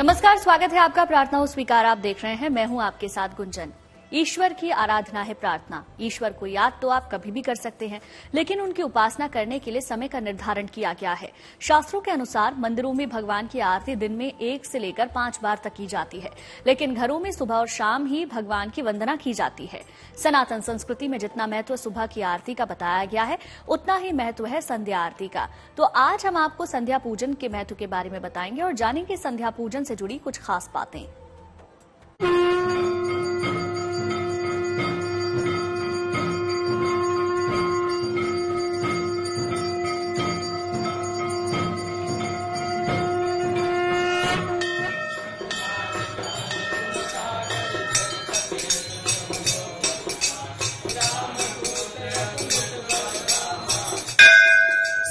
नमस्कार, स्वागत है आपका प्रार्थना हो स्वीकार। आप देख रहे हैं, मैं हूं आपके साथ गुंजन। ईश्वर की आराधना है प्रार्थना। ईश्वर को याद तो आप कभी भी कर सकते हैं, लेकिन उनकी उपासना करने के लिए समय का निर्धारण किया गया है। शास्त्रों के अनुसार मंदिरों में भगवान की आरती दिन में 1 से लेकर 5 बार तक की जाती है, लेकिन घरों में सुबह और शाम ही भगवान की वंदना की जाती है। सनातन संस्कृति में जितना महत्व सुबह की आरती का बताया गया है, उतना ही महत्व है संध्या आरती का। तो आज हम आपको संध्या पूजन के महत्व के बारे में बताएंगे और जानेंगे संध्या पूजन से जुड़ी कुछ खास बातें।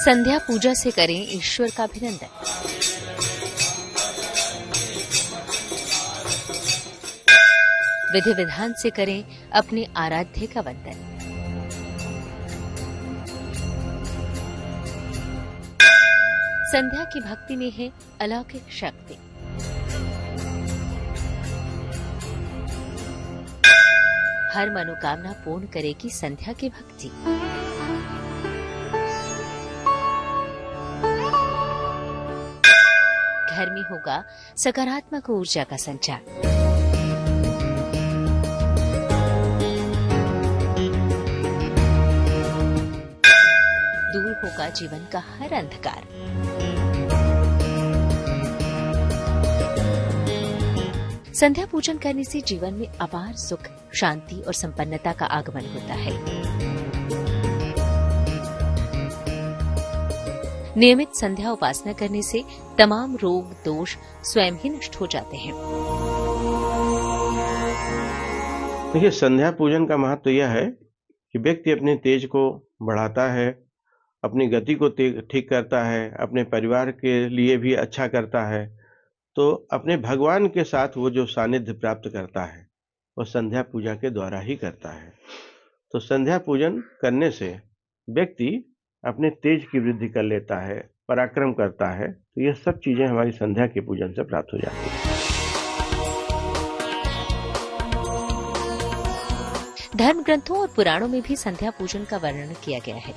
संध्या पूजा से करें ईश्वर का अभिनंदन। विधि विधान से करें अपने आराध्य का वंदन। संध्या की भक्ति में है अलौकिक शक्ति। हर मनोकामना पूर्ण करेगी संध्या की भक्ति। घर में होगा सकारात्मक ऊर्जा का संचार। दूर होगा जीवन का हर अंधकार। संध्या पूजन करने से जीवन में अपार सुख, शांति और संपन्नता का आगमन होता है। नियमित संध्या उपासना करने से तमाम रोग दोष स्वयं ही नष्ट हो जाते हैं। देखिए, संध्या पूजन का महत्व यह है कि व्यक्ति अपने तेज को बढ़ाता है, अपनी गति को ठीक करता है, अपने परिवार के लिए भी अच्छा करता है। तो अपने भगवान के साथ वो जो सानिध्य प्राप्त करता है, वो संध्या पूजा के द्वारा ही करता है। तो संध्या पूजन करने से व्यक्ति अपने तेज की वृद्धि कर लेता है, पराक्रम करता है। तो ये सब चीजें हमारी संध्या के पूजन से प्राप्त हो जाती हैं। धर्म ग्रंथों और पुराणों में भी संध्या पूजन का वर्णन किया गया है।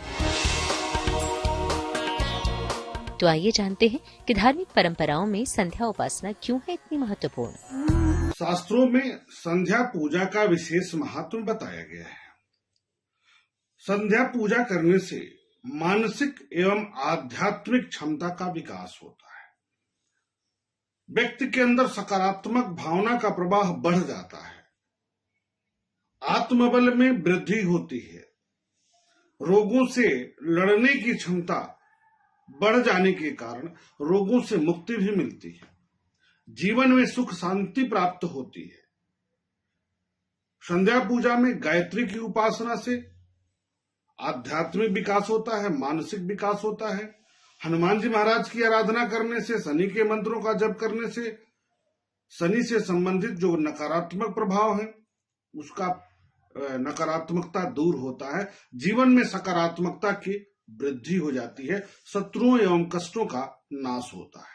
तो आइए जानते हैं कि धार्मिक परंपराओं में संध्या उपासना क्यों है इतनी महत्वपूर्ण। शास्त्रों में संध्या पूजा का विशेष महत्व बताया गया है। संध्या पूजा करने से मानसिक एवं आध्यात्मिक क्षमता का विकास होता है। व्यक्ति के अंदर सकारात्मक भावना का प्रवाह बढ़ जाता है। आत्मबल में वृद्धि होती है। रोगों से लड़ने की क्षमता बढ़ जाने के कारण रोगों से मुक्ति भी मिलती है। जीवन में सुख शांति प्राप्त होती है। संध्या पूजा में गायत्री की उपासना से आध्यात्मिक विकास होता है, मानसिक विकास होता है। हनुमान जी महाराज की आराधना करने से, शनि के मंत्रों का जप करने से शनि से संबंधित जो नकारात्मक प्रभाव है उसका नकारात्मकता दूर होता है। जीवन में सकारात्मकता की वृद्धि हो जाती है। शत्रुओं एवं कष्टों का नाश होता है।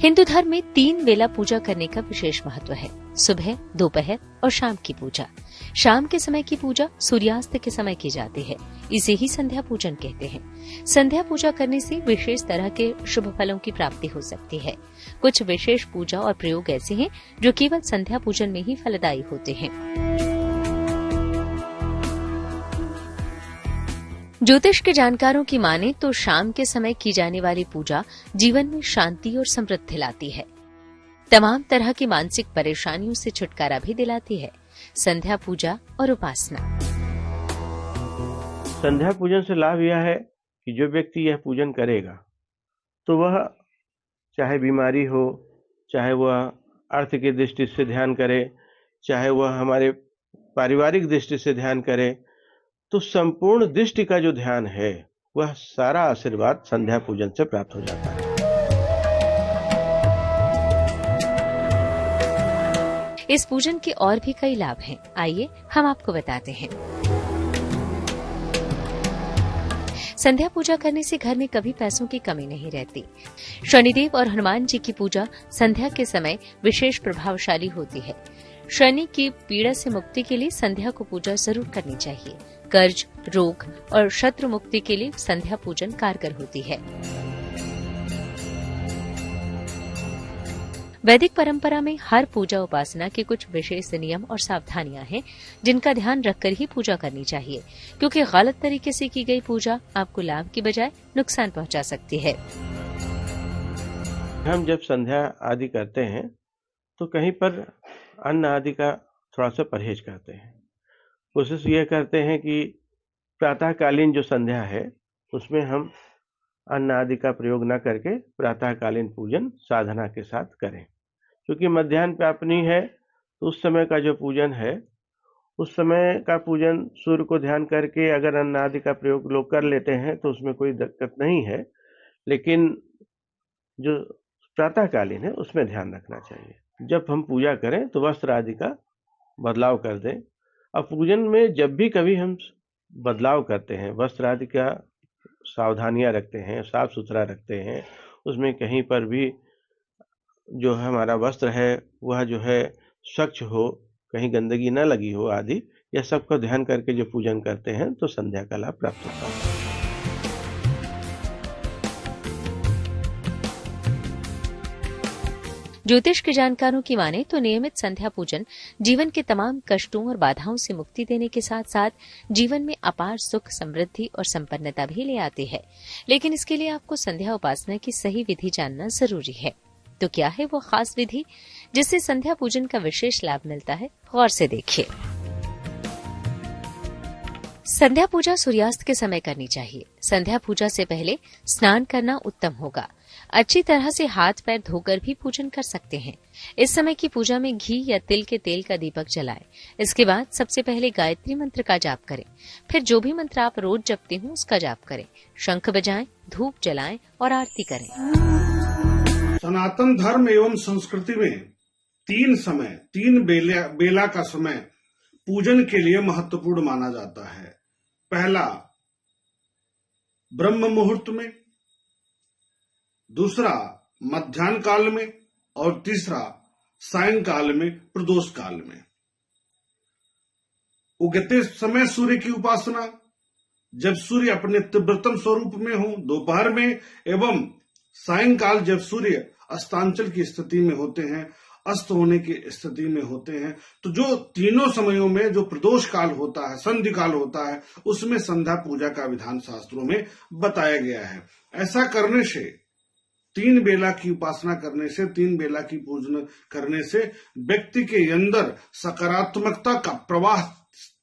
हिंदू धर्म में 3 वेला पूजा करने का विशेष महत्व है। सुबह, दोपहर और शाम की पूजा। शाम के समय की पूजा सूर्यास्त के समय की जाती है। इसे ही संध्या पूजन कहते हैं। संध्या पूजा करने से विशेष तरह के शुभ फलों की प्राप्ति हो सकती है। कुछ विशेष पूजा और प्रयोग ऐसे हैं जो केवल संध्या पूजन में ही फलदायी होते हैं। ज्योतिष के जानकारों की माने तो शाम के समय की जाने वाली पूजा जीवन में शांति और समृद्धि लाती है। तमाम तरह की मानसिक परेशानियों से छुटकारा भी दिलाती है। संध्या पूजा और उपासना। संध्या पूजन से लाभ यह है कि जो व्यक्ति यह पूजन करेगा तो वह चाहे बीमारी हो, चाहे वह अर्थ की दृष्टि से ध्यान करे, चाहे वह हमारे पारिवारिक दृष्टि से ध्यान करे, तो संपूर्ण दृष्टि का जो ध्यान है वह सारा आशीर्वाद संध्या पूजन से प्राप्त हो जाता है। इस पूजन के और भी कई लाभ हैं। आइए हम आपको बताते हैं। संध्या पूजा करने से घर में कभी पैसों की कमी नहीं रहती। शनिदेव और हनुमान जी की पूजा संध्या के समय विशेष प्रभावशाली होती है। शनि की पीड़ा से मुक्ति के लिए संध्या को पूजा जरूर करनी चाहिए। कर्ज, रोग और शत्रु मुक्ति के लिए संध्या पूजन कारगर होती है। वैदिक परंपरा में हर पूजा उपासना के कुछ विशेष नियम और सावधानियां हैं जिनका ध्यान रखकर ही पूजा करनी चाहिए, क्योंकि गलत तरीके से की गई पूजा आपको लाभ की बजाय नुकसान पहुंचा सकती है। हम जब संध्या आदि करते हैं तो कहीं पर अन्न आदि का थोड़ा सा परहेज करते हैं। कोशिश ये करते हैं कि प्रातःकालीन जो संध्या है उसमें हम अन्न आदि का प्रयोग न करके प्रातःकालीन पूजन साधना के साथ करें, क्योंकि मध्याह्न प्रापनी है तो उस समय का जो पूजन है उस समय का पूजन सूर्य को ध्यान करके अगर अन्न आदि का प्रयोग लोग कर लेते हैं तो उसमें कोई दिक्कत नहीं है, लेकिन जो प्रातःकालीन है उसमें ध्यान रखना चाहिए। जब हम पूजा करें तो वस्त्र आदि का बदलाव कर दें। अब पूजन में जब भी कभी हम बदलाव करते हैं, वस्त्र आदि का सावधानियां रखते हैं, साफ सुथरा रखते हैं, उसमें कहीं पर भी जो हमारा वस्त्र है वह जो है स्वच्छ हो, कहीं गंदगी न लगी हो आदि, यह सबका ध्यान करके जो पूजन करते हैं तो संध्या का लाभ प्राप्त होता है। ज्योतिष के जानकारों की माने तो नियमित संध्या पूजन जीवन के तमाम कष्टों और बाधाओं से मुक्ति देने के साथ साथ जीवन में अपार सुख, समृद्धि और संपन्नता भी ले आती है। लेकिन इसके लिए आपको संध्या उपासना की सही विधि जानना जरूरी है। तो क्या है वो खास विधि जिससे संध्या पूजन का विशेष लाभ मिलता है? गौर से देखिए। संध्या पूजा सूर्यास्त के समय करनी चाहिए। संध्या पूजा से पहले स्नान करना उत्तम होगा। अच्छी तरह से हाथ पैर धोकर भी पूजन कर सकते हैं। इस समय की पूजा में घी या तिल के तेल का दीपक जलाएं। इसके बाद सबसे पहले गायत्री मंत्र का जाप करें। फिर जो भी मंत्र आप रोज जपते हो उसका जाप करें। शंख बजाएं, धूप जलाएं और आरती करें। सनातन धर्म एवं संस्कृति में तीन बेला का समय पूजन के लिए महत्वपूर्ण माना जाता है। पहला ब्रह्म मुहूर्त में, दूसरा मध्याह्न काल में और तीसरा सायंकाल में प्रदोष काल में। उगते समय सूर्य की उपासना, जब सूर्य अपने तीव्रतम स्वरूप में हो दोपहर में, एवं सायंकाल जब सूर्य अस्तांचल की स्थिति में होते हैं, अस्त होने की स्थिति में होते हैं। तो जो तीनों समयों में जो प्रदोष काल होता है, संधि काल होता है, उसमें संध्या पूजा का विधान शास्त्रों में बताया गया है। ऐसा करने से, तीन बेला की उपासना करने से, तीन बेला की पूजन करने से व्यक्ति के अंदर सकारात्मकता का प्रवाह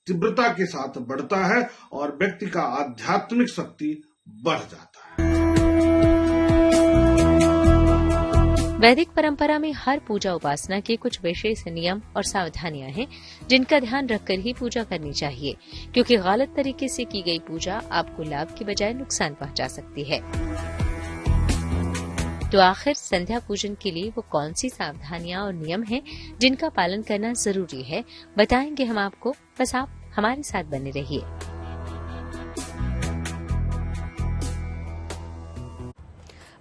तीव्रता के साथ बढ़ता है और व्यक्ति का आध्यात्मिक शक्ति बढ़ जाता है। वैदिक परंपरा में हर पूजा उपासना के कुछ विशेष नियम और सावधानियां हैं जिनका ध्यान रखकर ही पूजा करनी चाहिए, क्योंकि गलत तरीके से की गई पूजा आपको लाभ की बजाय नुकसान पहुंचा सकती है। तो आखिर संध्या पूजन के लिए वो कौन सी सावधानियां और नियम हैं जिनका पालन करना जरूरी है, बताएंगे हम आपको। बस आप हमारे साथ बने रहिए।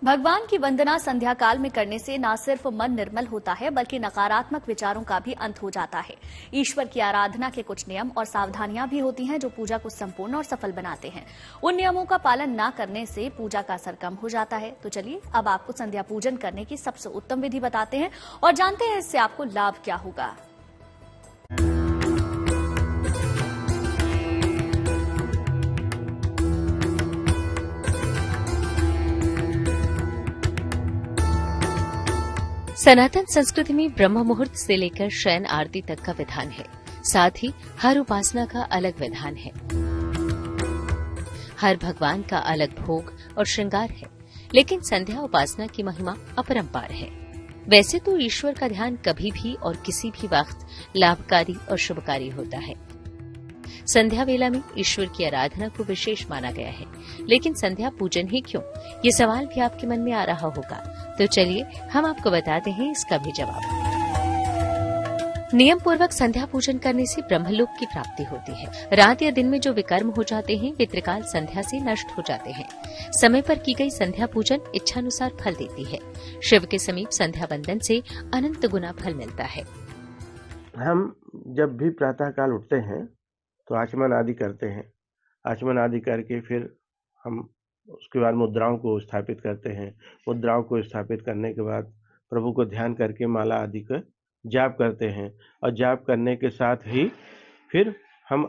भगवान की वंदना संध्या काल में करने से न सिर्फ मन निर्मल होता है बल्कि नकारात्मक विचारों का भी अंत हो जाता है। ईश्वर की आराधना के कुछ नियम और सावधानियां भी होती हैं जो पूजा को संपूर्ण और सफल बनाते हैं। उन नियमों का पालन न करने से पूजा का असर कम हो जाता है। तो चलिए अब आपको संध्या पूजन करने की सबसे उत्तम विधि बताते हैं और जानते हैं इससे आपको लाभ क्या होगा। सनातन संस्कृति में ब्रह्म मुहूर्त से लेकर शयन आरती तक का विधान है। साथ ही हर उपासना का अलग विधान है। हर भगवान का अलग भोग और श्रृंगार है, लेकिन संध्या उपासना की महिमा अपरंपार है। वैसे तो ईश्वर का ध्यान कभी भी और किसी भी वक्त लाभकारी और शुभकारी होता है। संध्या वेला में ईश्वर की आराधना को विशेष माना गया है, लेकिन संध्या पूजन ही क्यों, ये सवाल भी आपके मन में आ रहा होगा। तो चलिए हम आपको बताते हैं इसका भी जवाब। नियम पूर्वक संध्या पूजन करने से ब्रह्मलोक की प्राप्ति होती है। रात या दिन में जो विकर्म हो जाते हैं वे त्रिकाल संध्या से नष्ट हो जाते हैं। समय पर की गई संध्या पूजन इच्छानुसार फल देती है। शिव के समीप संध्या बंदन से अनंत गुना फल मिलता है। हम जब भी प्रातः काल उठते हैं तो आचमन आदि करते हैं। आचमन आदि करके फिर हम उसके बाद मुद्राओं को स्थापित करते हैं। मुद्राओं को स्थापित करने के बाद प्रभु को ध्यान करके माला आदि का जाप करते हैं और जाप करने के साथ ही फिर हम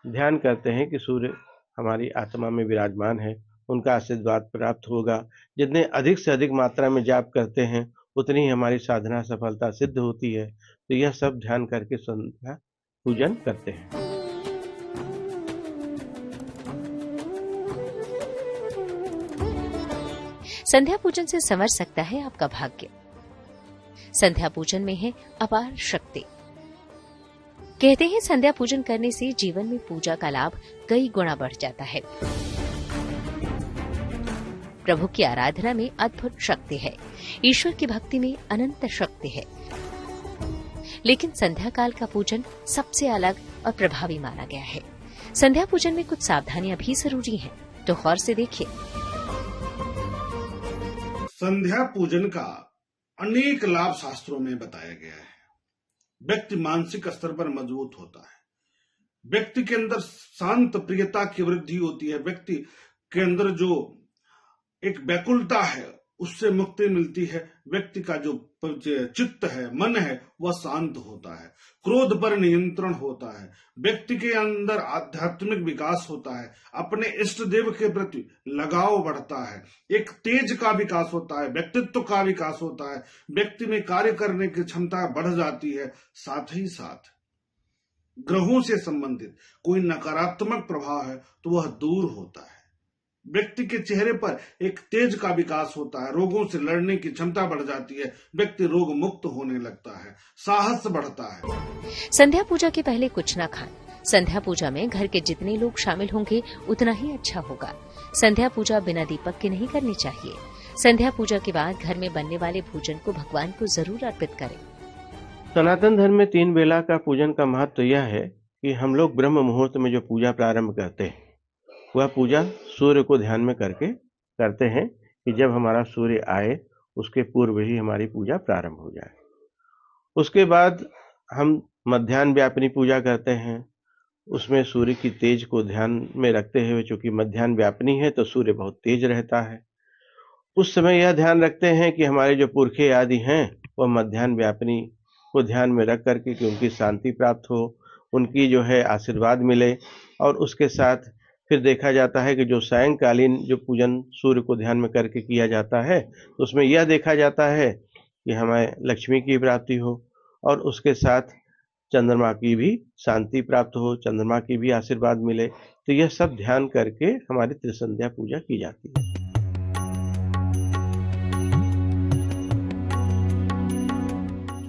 ध्यान करते हैं कि सूर्य हमारी आत्मा में विराजमान है, उनका आशीर्वाद प्राप्त होगा। जितने अधिक से अधिक मात्रा में जाप करते हैं उतनी ही हमारी साधना सफलता सिद्ध होती है। तो यह सब ध्यान करके संध्या पूजन करते हैं। संध्या पूजन से संवर सकता है आपका भाग्य। संध्या पूजन में है अपार शक्ति। कहते हैं संध्या पूजन करने से जीवन में पूजा का लाभ कई गुना बढ़ जाता है। प्रभु की आराधना में अद्भुत शक्ति है। ईश्वर की भक्ति में अनंत शक्ति है। लेकिन संध्या काल का पूजन सबसे अलग और प्रभावी माना गया है। संध्या पूजन में कुछ सावधानियां भी जरूरी हैं, तो गौर से देखिए। संध्या पूजन का अनेक लाभ शास्त्रों में बताया गया है। व्यक्ति मानसिक स्तर पर मजबूत होता है। व्यक्ति के अंदर शांत प्रियता की वृद्धि होती है। व्यक्ति के अंदर जो एक व्याकुलता है उससे मुक्ति मिलती है। व्यक्ति का जो चित्त है, मन है, वह शांत होता है। क्रोध पर नियंत्रण होता है। व्यक्ति के अंदर आध्यात्मिक विकास होता है। अपने इष्ट देव के प्रति लगाव बढ़ता है। एक तेज का विकास होता है। व्यक्तित्व का विकास होता है। व्यक्ति में कार्य करने की क्षमता बढ़ जाती है। साथ ही साथ ग्रहों से संबंधित कोई नकारात्मक प्रभाव है तो वह दूर होता है। व्यक्ति के चेहरे पर एक तेज का विकास होता है। रोगों से लड़ने की क्षमता बढ़ जाती है। व्यक्ति रोग मुक्त होने लगता है। साहस बढ़ता है। संध्या पूजा के पहले कुछ न खाएं। संध्या पूजा में घर के जितने लोग शामिल होंगे उतना ही अच्छा होगा। संध्या पूजा बिना दीपक के नहीं करनी चाहिए। संध्या पूजा के बाद घर में बनने वाले भोजन को भगवान को जरूर अर्पित करें। सनातन धर्म में 3 बेला का पूजन का महत्व यह है कि हम लोग ब्रह्म मुहूर्त में जो पूजा प्रारंभ करते हैं वह पूजा सूर्य को ध्यान में करके करते हैं कि जब हमारा सूर्य आए उसके पूर्व ही हमारी पूजा प्रारंभ हो जाए। उसके बाद हम मध्याह्न व्यापिनी पूजा करते हैं। उसमें सूर्य की तेज को ध्यान में रखते हुए, चूंकि मध्याह्न व्यापिनी है तो सूर्य बहुत तेज रहता है, उस समय यह ध्यान रखते हैं कि हमारे जो पुरखे आदि हैं वह मध्याह्न व्यापिनी को ध्यान में रख करके कि उनकी शांति प्राप्त हो, उनकी जो है आशीर्वाद मिले। और उसके साथ फिर देखा जाता है कि जो सायंकालीन जो पूजन सूर्य को ध्यान में करके किया जाता है तो उसमें यह देखा जाता है कि हमें लक्ष्मी की प्राप्ति हो और उसके साथ चंद्रमा की भी शांति प्राप्त हो, चंद्रमा की भी आशीर्वाद मिले। तो यह सब ध्यान करके हमारी त्रिसंध्या पूजा की जाती है।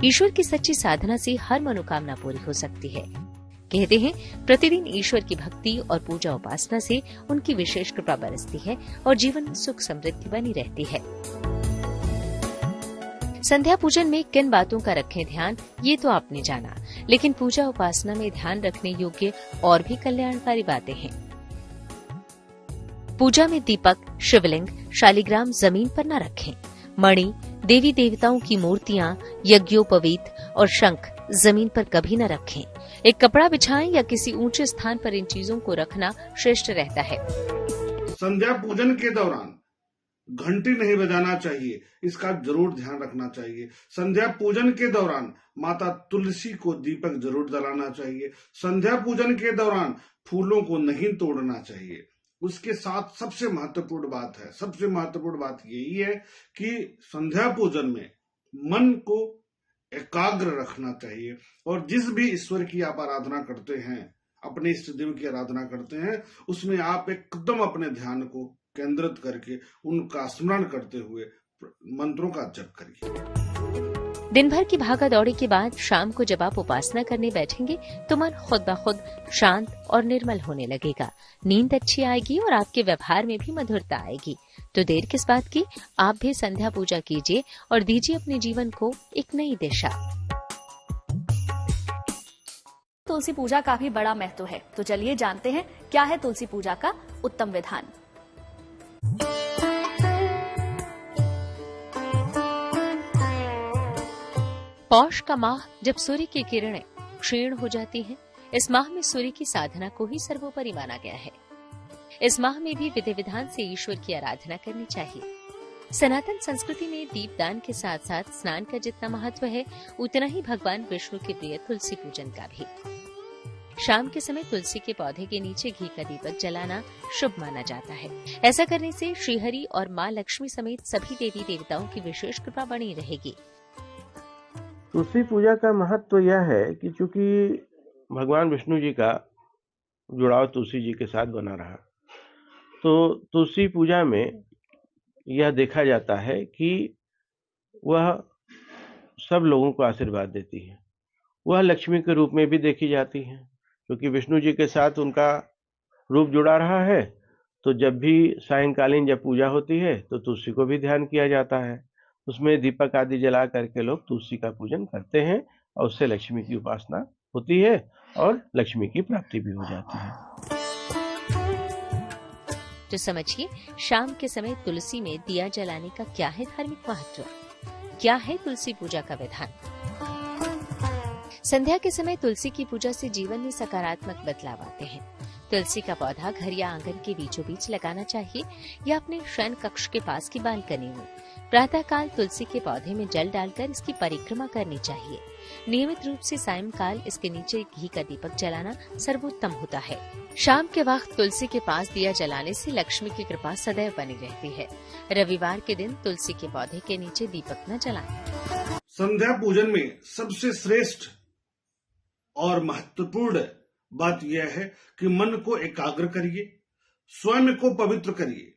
ईश्वर की सच्ची साधना से हर मनोकामना पूरी हो सकती है। कहते हैं प्रतिदिन ईश्वर की भक्ति और पूजा उपासना से उनकी विशेष कृपा बरसती है और जीवन में सुख समृद्धि बनी रहती है। संध्या पूजन में किन बातों का रखें ध्यान, ये तो आपने जाना, लेकिन पूजा उपासना में ध्यान रखने योग्य और भी कल्याणकारी बातें हैं। पूजा में दीपक, शिवलिंग, शालिग्राम जमीन पर न रखें। मणि, देवी देवताओं की मूर्तियां, यज्ञोपवीत और शंख जमीन पर कभी न रखें। एक कपड़ा बिछाएं या किसी ऊंचे स्थान पर इन चीजों को रखना श्रेष्ठ रहता है। संध्या पूजन के दौरान घंटी नहीं बजाना चाहिए, इसका जरूर ध्यान रखना चाहिए। संध्या पूजन के दौरान माता तुलसी को दीपक जरूर जलाना चाहिए। संध्या पूजन के दौरान फूलों को नहीं तोड़ना चाहिए। उसके साथ सबसे महत्वपूर्ण बात यही है कि संध्या पूजन में मन को एकाग्र रखना चाहिए और जिस भी ईश्वर की आप आराधना करते हैं, अपने इष्ट देव की आराधना करते हैं, उसमें आप एकदम अपने ध्यान को केंद्रित करके उनका स्मरण करते हुए मंत्रों का जप करिए। दिन भर की भागा दौड़ी के बाद शाम को जब आप उपासना करने बैठेंगे तो मन खुद ब खुद शांत और निर्मल होने लगेगा। नींद अच्छी आएगी और आपके व्यवहार में भी मधुरता आएगी। तो देर किस बात की, आप भी संध्या पूजा कीजिए और दीजिए अपने जीवन को एक नई दिशा। तुलसी पूजा का भी बड़ा महत्व है। तो चलिए जानते हैं क्या है तुलसी पूजा का उत्तम विधान। पौष का माह जब सूर्य की किरणें क्षीण हो जाती हैं, इस माह में सूर्य की साधना को ही सर्वोपरि माना गया है। इस माह में भी विधि विधान से ईश्वर की आराधना करनी चाहिए। सनातन संस्कृति में दीपदान के साथ साथ स्नान का जितना महत्व है, उतना ही भगवान विष्णु के प्रिय तुलसी पूजन का भी। शाम के समय तुलसी के पौधे के नीचे घी का दीपक जलाना शुभ माना जाता है। ऐसा करने से श्रीहरि और माँ लक्ष्मी समेत सभी देवी देवताओं की विशेष कृपा बनी रहेगी। तुलसी पूजा का महत्व यह है कि चूंकि भगवान विष्णु जी का जुड़ाव तुलसी जी के साथ बना रहा, तो तुलसी पूजा में यह देखा जाता है कि वह सब लोगों को आशीर्वाद देती है। वह लक्ष्मी के रूप में भी देखी जाती है, क्योंकि विष्णु जी के साथ उनका रूप जुड़ा रहा है। तो जब भी सायंकालीन जब पूजा होती है तो तुलसी को भी ध्यान किया जाता है। उसमें दीपक आदि जला करके लोग तुलसी का पूजन करते हैं और उससे लक्ष्मी की उपासना होती है और लक्ष्मी की प्राप्ति भी हो जाती है। तो समझिए, शाम के समय तुलसी में दिया जलाने का क्या है धार्मिक महत्व, क्या है तुलसी पूजा का विधान। संध्या के समय तुलसी की पूजा से जीवन में सकारात्मक बदलाव आते हैं। तुलसी का पौधा घर या आंगन के बीचों बीच लगाना चाहिए या अपने शयन कक्ष के पास की बालकनी में। प्रातः काल तुलसी के पौधे में जल डालकर इसकी परिक्रमा करनी चाहिए। नियमित रूप से सायंकाल इसके नीचे घी का दीपक जलाना सर्वोत्तम होता है। शाम के वक्त तुलसी के पास दिया जलाने से लक्ष्मी की कृपा सदैव बनी रहती है। रविवार के दिन तुलसी के पौधे के नीचे दीपक न जलाएं। संध्या पूजन में सबसे श्रेष्ठ और महत्वपूर्ण बात यह है कि मन को एकाग्र करिए, स्वयं को पवित्र करिए,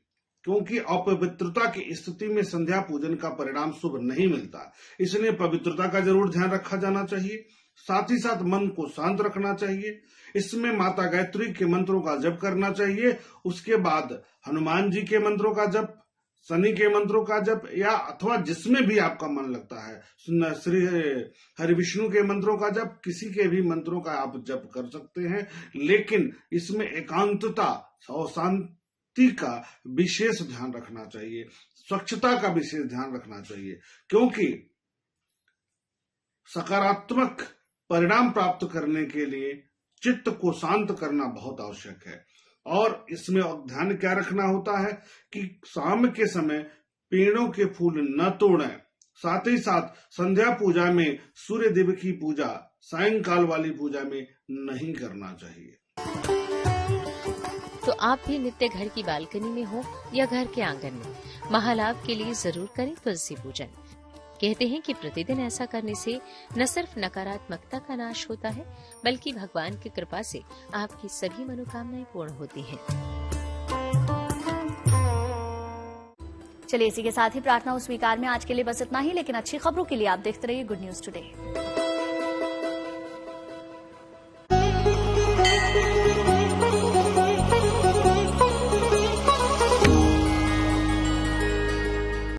क्योंकि अपवित्रता की स्थिति में संध्या पूजन का परिणाम शुभ नहीं मिलता। इसलिए पवित्रता का जरूर ध्यान रखा जाना चाहिए। साथ ही साथ मन को शांत रखना चाहिए। इसमें माता गायत्री के मंत्रों का जप करना चाहिए। उसके बाद हनुमान जी के मंत्रों का जप, शनि के मंत्रों का जप, या अथवा जिसमें भी आपका मन लगता है, श्री हरि विष्णु के मंत्रों का जप, किसी के भी मंत्रों का आप जप कर सकते हैं। लेकिन इसमें एकांतता और शांति का विशेष ध्यान रखना चाहिए, स्वच्छता का विशेष ध्यान रखना चाहिए, क्योंकि सकारात्मक परिणाम प्राप्त करने के लिए चित्त को शांत करना बहुत आवश्यक है। और इसमें ध्यान क्या रखना होता है कि शाम के समय पेड़ों के फूल न तोड़ें। साथ ही साथ संध्या पूजा में सूर्य देव की पूजा सायंकाल वाली पूजा में नहीं करना चाहिए। तो आप भी नित्य घर की बालकनी में हो या घर के आंगन में महालाभ के लिए जरूर करें तुलसी पूजन। कहते हैं कि प्रतिदिन ऐसा करने से न सिर्फ नकारात्मकता का नाश होता है, बल्कि भगवान की कृपा से आपकी सभी मनोकामनाएं पूर्ण होती हैं। चलिए इसी के साथ ही प्रार्थना स्वीकार में आज के लिए बस इतना ही, लेकिन अच्छी खबरों के लिए आप देखते रहिए गुड न्यूज टुडे।